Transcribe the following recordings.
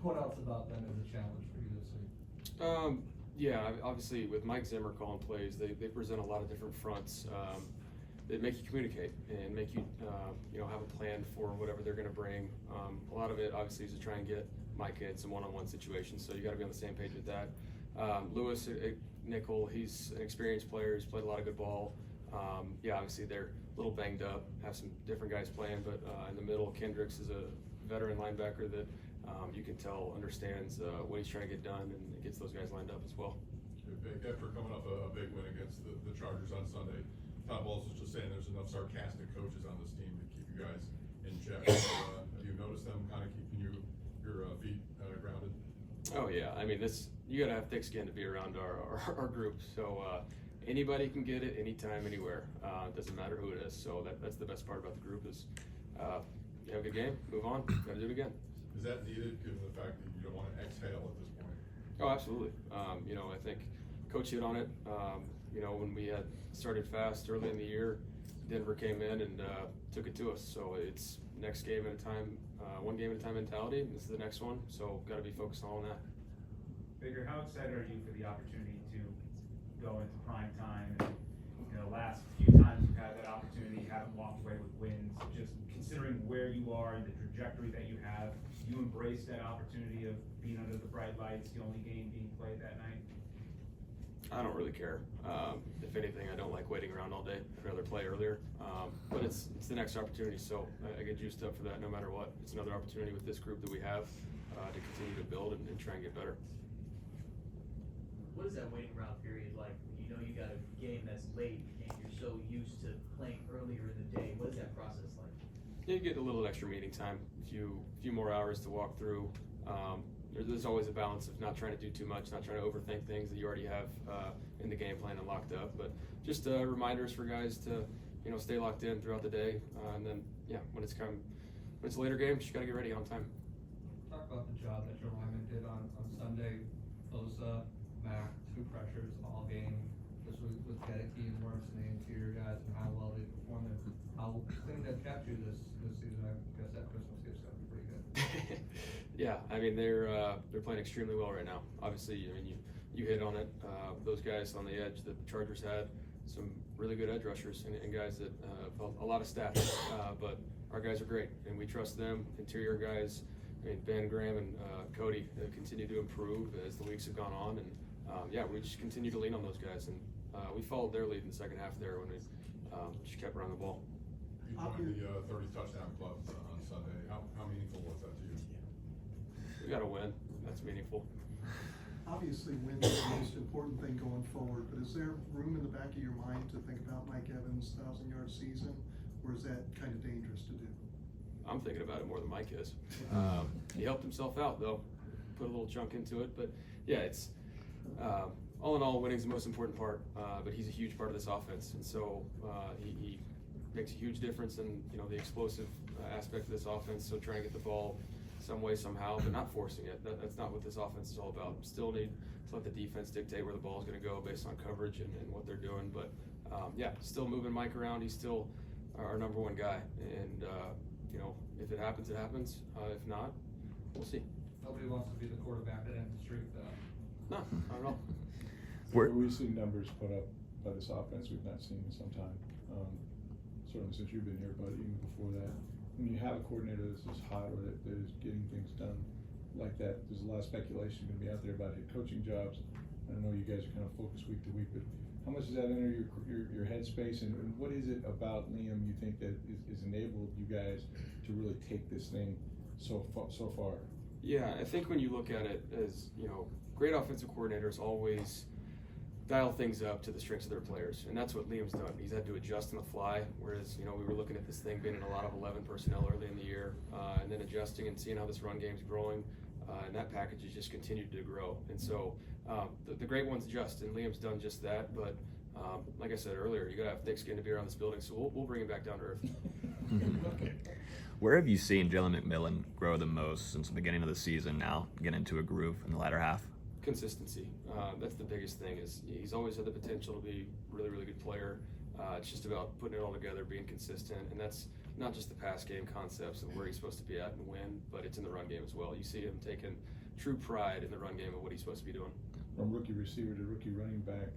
What else about them is a challenge for you this week? Yeah, obviously with Mike Zimmer calling plays, they present a lot of different fronts. They make you communicate and make you, have a plan for whatever they're going to bring. A lot of it obviously is to try and get Mike in some one-on-one situations, so you got to be on the same page with that. Lewis, nickel, he's an experienced player. He's played a lot of good ball. Obviously they're a little banged up, have some different guys playing, but in the middle, Kendricks is a veteran linebacker that you can tell understands what he's trying to get done and gets those guys lined up as well. After coming off a big win against the Chargers on Sunday, Todd Bowles was just saying there's enough sarcastic coaches on this team to keep you guys in check. Have you noticed them kind of keeping your feet grounded? Oh yeah, I mean you gotta have thick skin to be around our group. So anybody can get it anytime, anywhere. It doesn't matter who it is. So that's the best part about the group is you have a good game, move on, gotta do it again. Is that needed given the fact that you don't want to exhale at this point? Oh, absolutely. I think Coach hit on it. When we had started fast early in the year, Denver came in and took it to us. So it's next game at a time, one game at a time mentality. This is the next one, so got to be focused on that. Baker, how excited are you for the opportunity to go into prime time? And, last few times you've had that opportunity, you haven't walked away with wins. Just considering where you are and the trajectory that you have, you embrace that opportunity of being under the bright lights, the only game being played that night? I don't really care. If anything, I don't like waiting around all day. I'd rather play earlier. But it's the next opportunity, so I get juiced up for that no matter what. It's another opportunity with this group that we have to continue to build and try and get better. What is that waiting around period like when you know you got a game that's late and you're so used to playing earlier in the day? What is that process like? You get a little extra meeting time, a few more hours to walk through. There's always a balance of not trying to do too much, not trying to overthink things that you already have in the game plan and locked up. But just reminders for guys to stay locked in throughout the day, and then when it's later games, you got to get ready on time. Talk about the job that your lineman did on Sunday. Those Mac 2 pressures all game, just with Gedeke and Worms and the interior guys, and how well they performed. And how things have kept you this season. I guess that Christmas gift's got to be pretty good. Yeah, I mean they're playing extremely well right now. Obviously, you hit on it. Those guys on the edge that the Chargers had, some really good edge rushers and guys that a lot of stats. But our guys are great, and we trust them. Interior guys, Ben, Graham, and Cody continue to improve as the weeks have gone on, and we just continue to lean on those guys. And we followed their lead in the second half there when we just kept running the ball. You joined the 30 touchdown club on Sunday. How meaningful was that to you? We got to win. That's meaningful. Obviously, wins is the most important thing going forward, but is there room in the back of your mind to think about Mike Evans' 1,000-yard season, or is that kind of dangerous to do? I'm thinking about it more than Mike is. He helped himself out, though. Put a little chunk into it. But, it's all in all, winning's the most important part, but he's a huge part of this offense. And so he makes a huge difference in, the explosive aspect of this offense. So trying to get the ball some way, somehow, but not forcing it. That's not what this offense is all about. Still need to let the defense dictate where the ball is going to go based on coverage and what they're doing. But, still moving Mike around. He's still our number one guy. And, if it happens, it happens. If not, we'll see. Nobody wants to be the quarterback that ends the streak, though. No, not at all. We've seen numbers put up by this offense we've not seen in some time, certainly since you've been here, but even before that. When you have a coordinator that's as hot or that is getting things done like that, there's a lot of speculation going to be out there about head coaching jobs. I know you guys are kind of focused week to week, but how much does that enter your headspace, and what is it about Liam you think that is enabled you guys to really take this thing so far? Yeah, I think when you look at it as, great offensive coordinators always dial things up to the strengths of their players, and that's what Liam's done. He's had to adjust on the fly, whereas, we were looking at this thing being in a lot of 11 personnel early in the year, and then adjusting and seeing how this run game's growing, and that package has just continued to grow. And so the great ones adjust, and Liam's done just that, but like I said earlier, you gotta have thick skin to be around this building, so we'll bring him back down to earth. Where have you seen Jalen McMillan grow the most since the beginning of the season now, get into a groove in the latter half? Consistency. That's the biggest thing. Is he's always had the potential to be a really, really good player. It's just about putting it all together, being consistent, and that's not just the pass game concepts of where he's supposed to be at and when, but it's in the run game as well. You see him taking true pride in the run game of what he's supposed to be doing. From rookie receiver to rookie running back,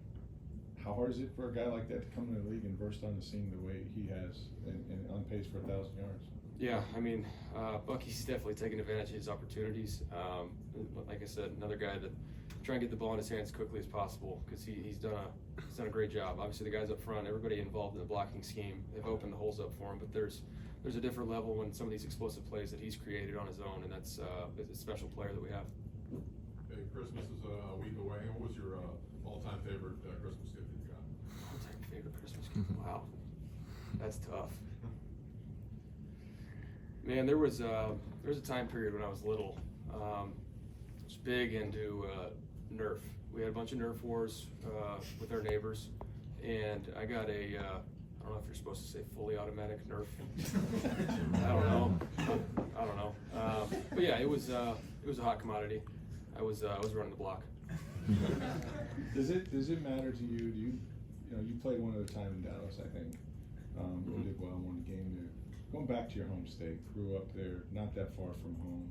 how hard is it for a guy like that to come into the league and burst on the scene the way he has and on pace for 1,000 yards? Yeah, I mean, Bucky's definitely taking advantage of his opportunities. Like I said, another guy that trying to get the ball in his hands as quickly as possible because he's done a great job. Obviously, the guys up front, everybody involved in the blocking scheme, they've opened the holes up for him. But there's a different level when some of these explosive plays that he's created on his own, and that's a special player that we have. Hey, Christmas is a week away. What was your all-time favorite Christmas gift that you got? All-time favorite Christmas gift? Wow, that's tough. Man, there was a time period when I was little. I was big into Nerf. We had a bunch of Nerf wars with our neighbors, and I got I don't know if you're supposed to say fully automatic Nerf. I don't know. But yeah, it was a hot commodity. I was running the block. Does it matter to you? Do you played one other time in Dallas, I think. You did well, won the game there. Going back to your home state, grew up there, not that far from home.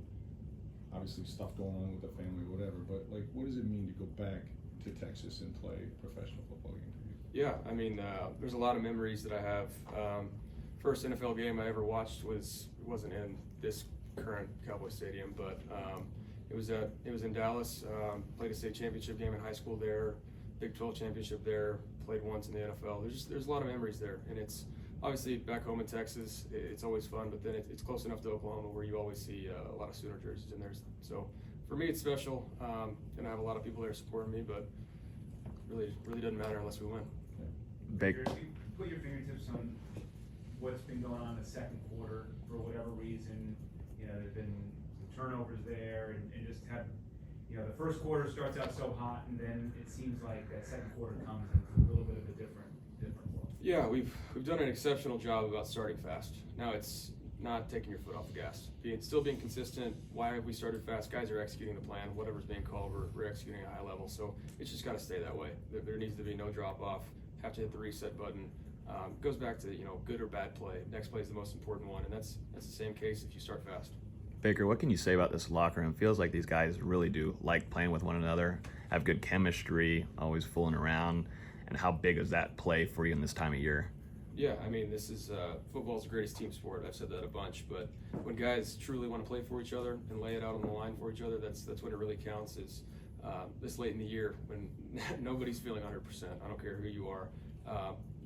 Obviously, stuff going on with the family, whatever. But like, what does it mean to go back to Texas and play a professional football game for you? Yeah, I mean, there's a lot of memories that I have. First NFL game I ever watched wasn't in this current Cowboy Stadium, but it was in Dallas. Played a state championship game in high school there, Big 12 championship there. Played once in the NFL. There's a lot of memories there, and it's obviously back home in Texas. It's always fun, but then it's close enough to Oklahoma where you always see a lot of Sooner jerseys in there. So for me, it's special, and I have a lot of people there supporting me, but really doesn't matter unless we win. Big. If you put your fingertips on what's been going on in the second quarter for whatever reason, there's been turnovers there, and just have, the first quarter starts out so hot, and then it seems like that second quarter comes into a little bit of a different world. Yeah, we've done an exceptional job about starting fast. Now it's not taking your foot off the gas, still being consistent. Why have we started fast? Guys are executing the plan. Whatever's being called, we're executing at a high level. So it's just got to stay that way. There needs to be no drop off. Have to hit the reset button. Goes back to good or bad play. Next play is the most important one, and that's the same case if you start fast. Baker, what can you say about this locker room? Feels like these guys really do like playing with one another, have good chemistry, always fooling around. And how big is that play for you in this time of year? Yeah, I mean, this is football's the greatest team sport. I've said that a bunch, but when guys truly want to play for each other and lay it out on the line for each other, that's when it really counts. Is this late in the year when nobody's feeling 100%. I don't care who you are.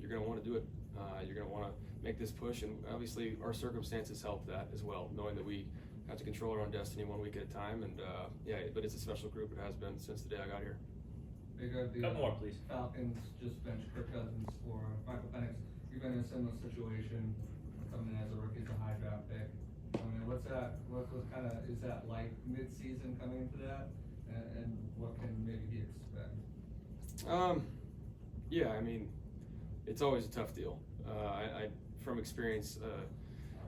You're going to want to do it. You're going to want to make this push, and obviously our circumstances help that as well, knowing that we have to control our own destiny 1 week at a time. And but it's a special group. It has been since the day I got here. Couple more, please. Falcons just benched Kirk Cousins for Michael Penix. You've been in a similar situation, coming in as a rookie, it's a high draft pick. I mean, what's that? What kind of is that like mid-season coming into that, and what can maybe he expect? Yeah, I mean, it's always a tough deal. I from experience,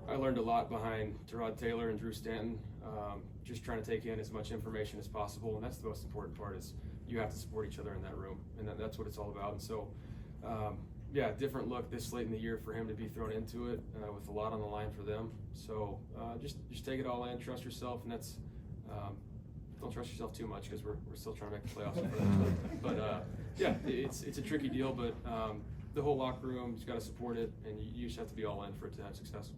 I learned a lot behind Tyrod Taylor and Drew Stanton. Just trying to take in as much information as possible, and that's the most important part. Is you have to support each other in that room, and that's what it's all about. And so, different look this late in the year for him to be thrown into it with a lot on the line for them. So just take it all in, trust yourself, and that's don't trust yourself too much because we're still trying to make the playoffs. But it's a tricky deal, but the whole locker room, you've got to support it, and you just have to be all in for it to have success.